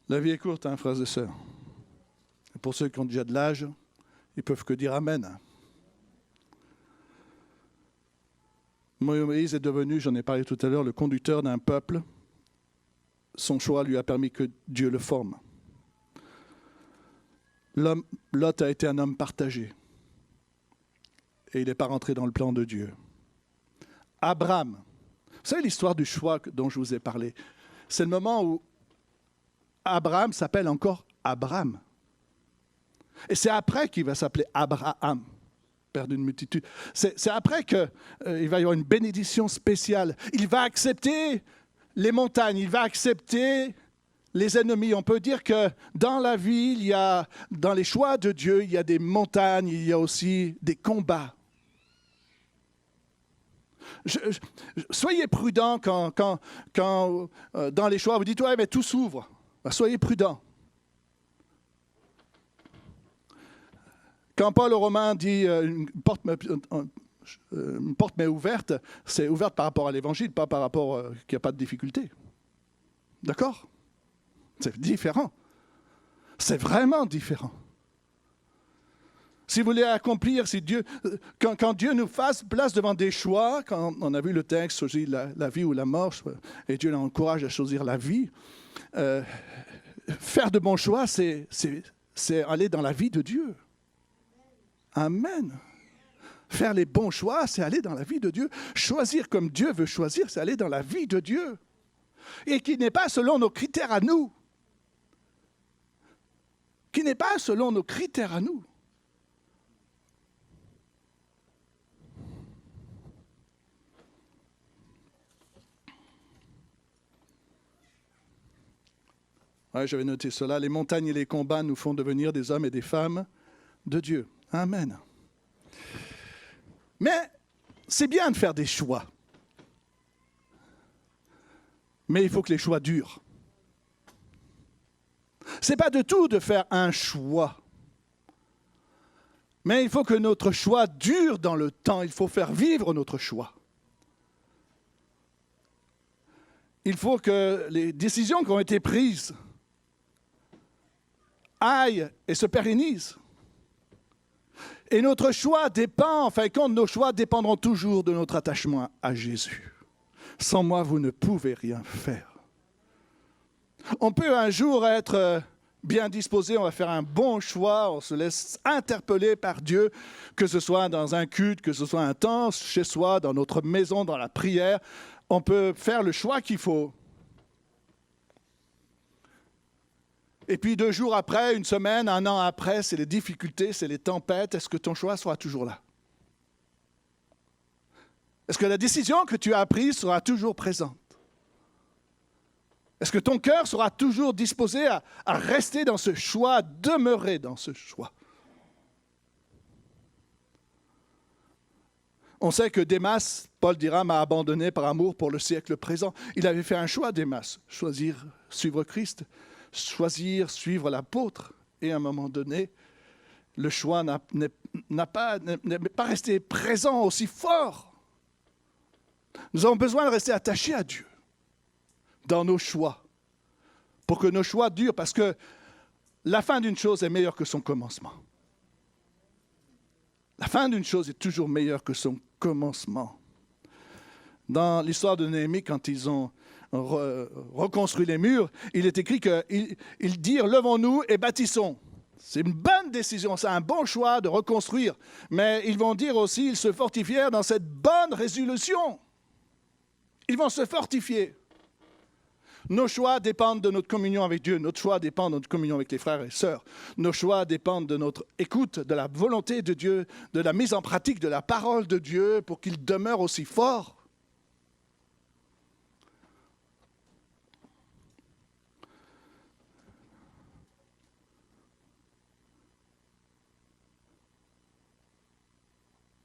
La vie est courte, hein, frères et sœurs. Et pour ceux qui ont déjà de l'âge, ils peuvent que dire Amen. Moïse est devenu, j'en ai parlé tout à l'heure, le conducteur d'un peuple. Son choix lui a permis que Dieu le forme. Lot a été un homme partagé. Et il n'est pas rentré dans le plan de Dieu. Abraham, vous savez l'histoire du choix dont je vous ai parlé. C'est le moment où Abraham s'appelle encore Abraham. Et c'est après qu'il va s'appeler Abraham, père d'une multitude. C'est après qu'il va y avoir une bénédiction spéciale. Il va accepter les montagnes, il va accepter les ennemis. On peut dire que dans la vie, dans les choix de Dieu, il y a des montagnes, il y a aussi des combats. Soyez prudents quand dans les choix, vous dites « ouais, mais tout s'ouvre ». Soyez prudents. Quand Paul aux Romains dit une porte m'est ouverte, c'est ouverte par rapport à l'évangile, pas par rapport qu'il n'y a pas de difficulté. D'accord ? C'est différent. C'est vraiment différent. Si vous voulez accomplir, quand Dieu nous fasse place devant des choix, quand on a vu le texte, choisir la vie ou la mort, et Dieu l'encourage à choisir la vie, faire de bons choix, c'est aller dans la vie de Dieu. Amen. Faire les bons choix, c'est aller dans la vie de Dieu. Choisir comme Dieu veut choisir, c'est aller dans la vie de Dieu. Et qui n'est pas selon nos critères à nous. Qui n'est pas selon nos critères à nous. Ouais, j'avais noté cela. Les montagnes et les combats nous font devenir des hommes et des femmes de Dieu. Amen. Mais c'est bien de faire des choix. Mais il faut que les choix durent. Ce n'est pas de tout de faire un choix. Mais il faut que notre choix dure dans le temps. Il faut faire vivre notre choix. Il faut que les décisions qui ont été prises aillent et se pérennisent. Et notre choix dépend, en fin de compte, nos choix dépendront toujours de notre attachement à Jésus. Sans moi, vous ne pouvez rien faire. On peut un jour être bien disposé, on va faire un bon choix, on se laisse interpeller par Dieu, que ce soit dans un culte, que ce soit un temps chez soi, dans notre maison, dans la prière. On peut faire le choix qu'il faut. Et puis 2 jours après, 1 semaine, 1 an après, c'est les difficultés, c'est les tempêtes. Est-ce que ton choix sera toujours là? Est-ce que la décision que tu as prise sera toujours présente? Est-ce que ton cœur sera toujours disposé à rester dans ce choix, à demeurer dans ce choix? On sait que Démas, Paul dira, m'a abandonné par amour pour le siècle présent. Il avait fait un choix, Démas, choisir suivre Christ, choisir suivre l'apôtre. Et à un moment donné, le choix n'est pas resté présent aussi fort. Nous avons besoin de rester attachés à Dieu dans nos choix, pour que nos choix durent, parce que la fin d'une chose est meilleure que son commencement. La fin d'une chose est toujours meilleure que son commencement. Dans l'histoire de Néhémie, quand ils ont reconstruit les murs, il est écrit qu'ils dirent « Levons-nous et bâtissons ». C'est une bonne décision, c'est un bon choix de reconstruire. Mais ils vont dire aussi, ils se fortifièrent dans cette bonne résolution. Ils vont se fortifier. Nos choix dépendent de notre communion avec Dieu. Notre choix dépend de notre communion avec les frères et sœurs. Nos choix dépendent de notre écoute, de la volonté de Dieu, de la mise en pratique de la parole de Dieu pour qu'il demeure aussi fort.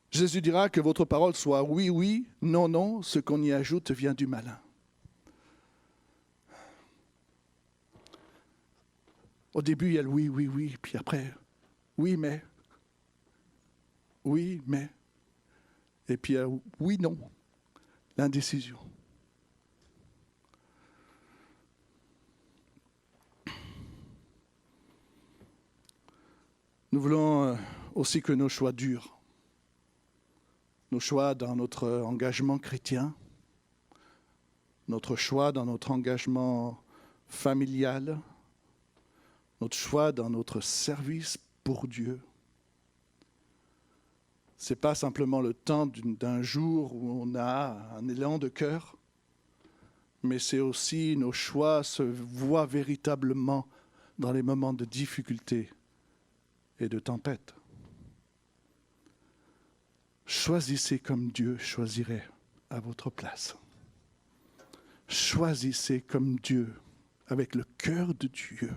Jésus dira que votre parole soit oui, oui, non, non. Ce qu'on y ajoute vient du malin. Au début, il y a le oui, oui, oui, puis après, oui, mais, et puis oui, non, l'indécision. Nous voulons aussi que nos choix durent. Nos choix dans notre engagement chrétien, notre choix dans notre engagement familial, notre choix dans notre service pour Dieu. Ce n'est pas simplement le temps d'un jour où on a un élan de cœur, mais c'est aussi nos choix se voient véritablement dans les moments de difficulté et de tempête. Choisissez comme Dieu choisirait à votre place. Choisissez comme Dieu, avec le cœur de Dieu.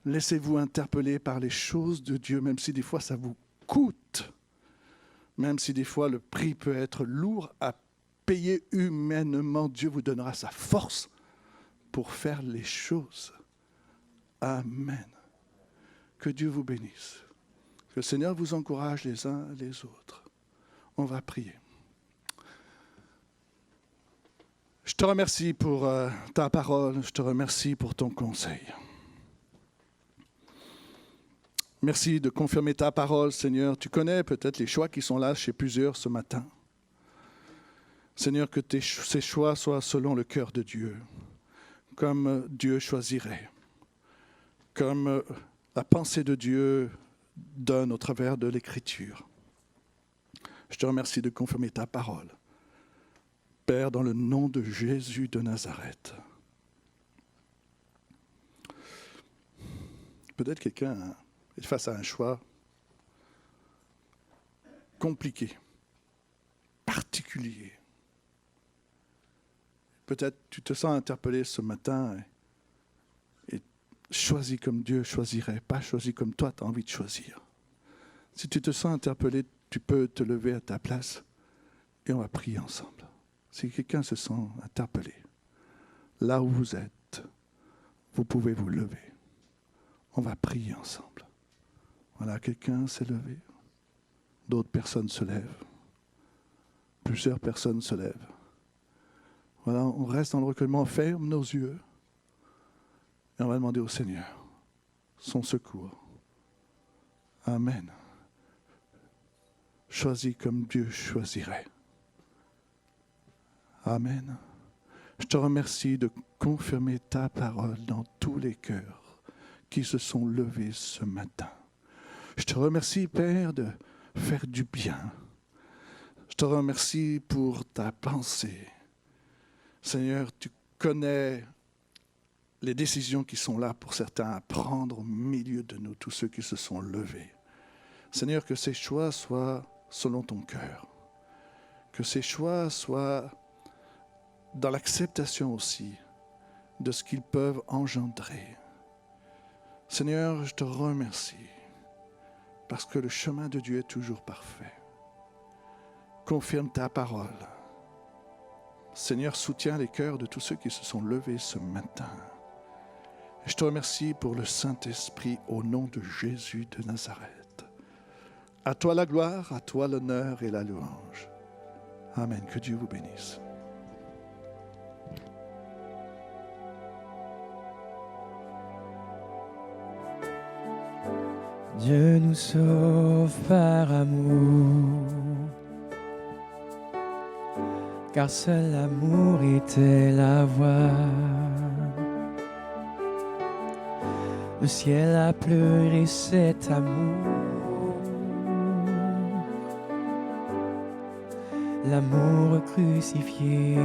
Laissez-vous interpeller par les choses de Dieu, même si des fois ça vous coûte, même si des fois le prix peut être lourd à payer humainement. Dieu vous donnera sa force pour faire les choses. Amen. Que Dieu vous bénisse. Que le Seigneur vous encourage les uns les autres. On va prier. Je te remercie pour ta parole, je te remercie pour ton conseil. Merci de confirmer ta parole, Seigneur. Tu connais peut-être les choix qui sont là chez plusieurs ce matin. Seigneur, que ces choix soient selon le cœur de Dieu, comme Dieu choisirait, comme la pensée de Dieu donne au travers de l'Écriture. Je te remercie de confirmer ta parole. Père, dans le nom de Jésus de Nazareth. Peut-être quelqu'un est face à un choix compliqué, particulier. Peut-être tu te sens interpellé ce matin et choisis comme Dieu choisirait, pas choisis comme toi tu as envie de choisir. Si tu te sens interpellé, tu peux te lever à ta place et on va prier ensemble. Si quelqu'un se sent interpellé, là où vous êtes, vous pouvez vous lever. On va prier ensemble. Voilà, quelqu'un s'est levé. D'autres personnes se lèvent. Plusieurs personnes se lèvent. Voilà, on reste dans le recueillement, on ferme nos yeux et on va demander au Seigneur son secours. Amen. Choisis comme Dieu choisirait. Amen. Je te remercie de confirmer ta parole dans tous les cœurs qui se sont levés ce matin. Je te remercie, Père, de faire du bien. Je te remercie pour ta pensée. Seigneur, tu connais les décisions qui sont là pour certains à prendre au milieu de nous, tous ceux qui se sont levés. Seigneur, que ces choix soient selon ton cœur. Que ces choix soient dans l'acceptation aussi de ce qu'ils peuvent engendrer. Seigneur, je te remercie parce que le chemin de Dieu est toujours parfait. confirme ta parole. Seigneur, soutiens les cœurs de tous ceux qui se sont levés ce matin. Et je te remercie pour le Saint-Esprit au nom de Jésus de Nazareth. À toi la gloire, à toi l'honneur et la louange. Amen. Que Dieu vous bénisse. Dieu nous sauve par amour, car seul l'amour était la voie. Le ciel a pleuré cet amour, l'amour crucifié.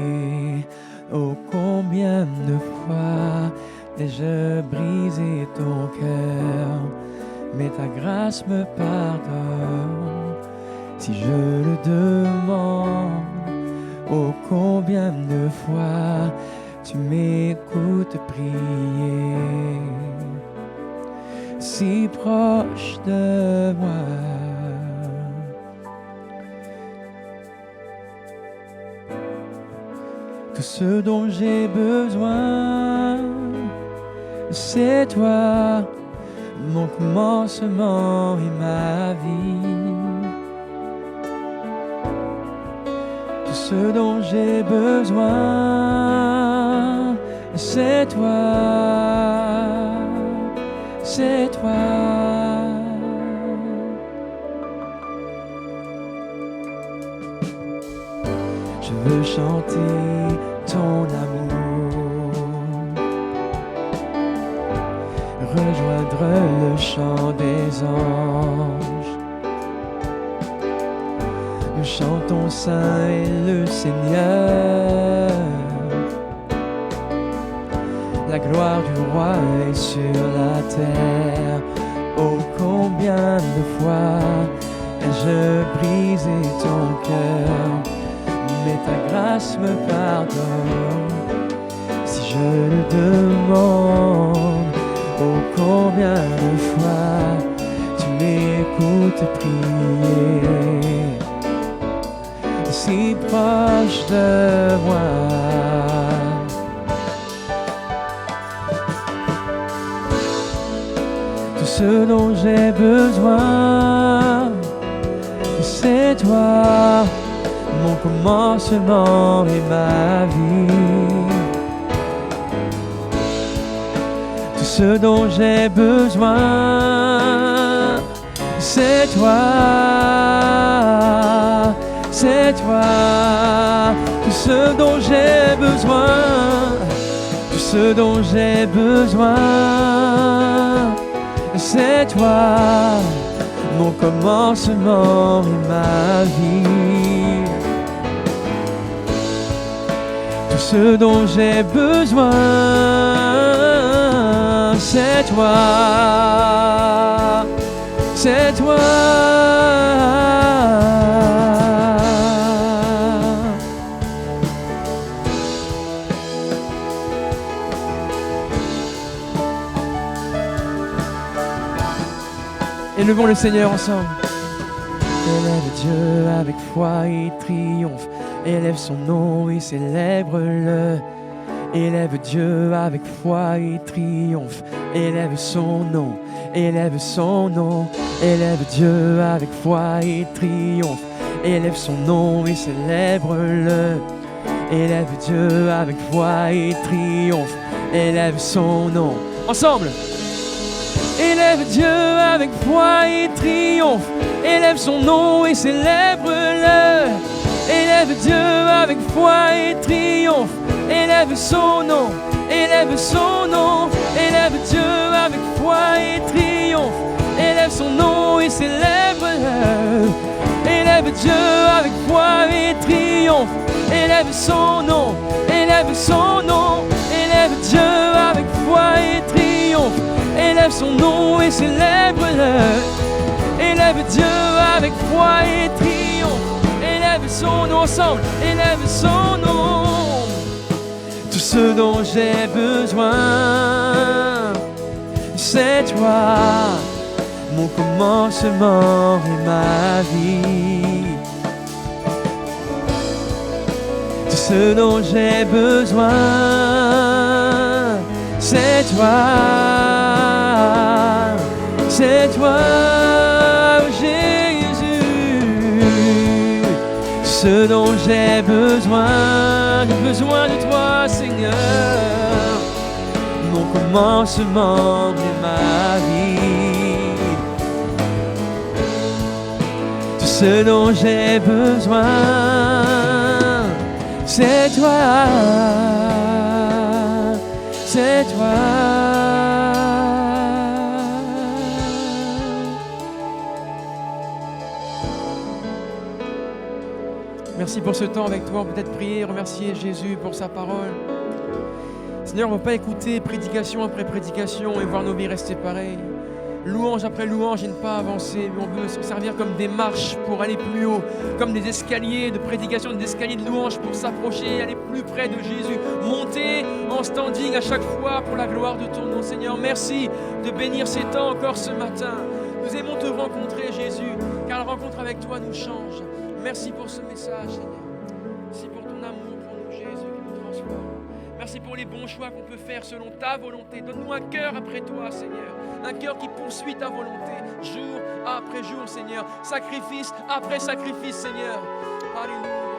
Oh, combien de fois ai-je brisé ton cœur, mais ta grâce me pardonne si je le demande. Oh, combien de fois tu m'écoutes prier, si proche de moi. Tout ce dont j'ai besoin, c'est toi, mon commencement et ma vie. Tout ce dont j'ai besoin, c'est toi, c'est toi. Je veux chanter ton amour, rejoindre le chant des anges. Nous chantons Saint et le Seigneur. La gloire du roi est sur la terre. Oh, combien de fois ai-je brisé ton cœur, mais ta grâce me pardonne si je le demande. Oh, combien de fois tu m'écoutes prier, si proche de moi. Tout ce dont j'ai besoin, c'est toi, mon commencement et ma vie. Tout ce dont j'ai besoin, c'est toi, c'est toi. Tout ce dont j'ai besoin, tout ce dont j'ai besoin, c'est toi, mon commencement et ma vie. Tout ce dont j'ai besoin, c'est toi, c'est toi. Élevons le Seigneur ensemble. Élève Dieu avec foi et triomphe. Élève son nom et célèbre-le. Élève Dieu avec foi et triomphe. Élève son nom, élève son nom. Élève Dieu avec foi et triomphe. Élève son nom et célèbre-le. Élève Dieu avec foi et triomphe. Élève son nom. Ensemble. Élève Dieu avec foi et triomphe. Élève son nom et célèbre-le. Élève Dieu avec foi et triomphe. Élève son nom, élève son nom. Élève Dieu avec foi et triomphe. Élève son nom et célèbre-le. Élève Dieu avec foi et triomphe. Élève son nom, élève son nom. Élève Dieu avec foi et triomphe. Élève son nom et célèbre-le. Élève Dieu avec foi et triomphe. Élève son nom ensemble. Élève son nom. Tout ce dont j'ai besoin, c'est toi, mon commencement et ma vie. Tout ce dont j'ai besoin, c'est toi. C'est toi, oh Jésus. Ce dont j'ai besoin de toi, Seigneur. Mon commencement de ma vie. Tout ce dont j'ai besoin, c'est toi, c'est toi. Merci pour ce temps avec toi. On peut peut-être prier, remercier Jésus pour sa parole. Seigneur, on ne va pas écouter prédication après prédication et voir nos vies rester pareilles. Louange après louange et ne pas avancer, mais on veut se servir comme des marches pour aller plus haut, comme des escaliers de prédication, des escaliers de louange pour s'approcher, aller plus près de Jésus, monter en standing à chaque fois pour la gloire de ton nom. Seigneur, merci de bénir ces temps encore ce matin. Nous aimons te rencontrer, Jésus, car la rencontre avec toi nous change. Merci pour ce message, Seigneur. Merci pour ton amour pour nous, Jésus, qui nous transforme. Merci pour les bons choix qu'on peut faire selon ta volonté. Donne-nous un cœur après toi, Seigneur. Un cœur qui poursuit ta volonté, jour après jour, Seigneur. Sacrifice après sacrifice, Seigneur. Alléluia.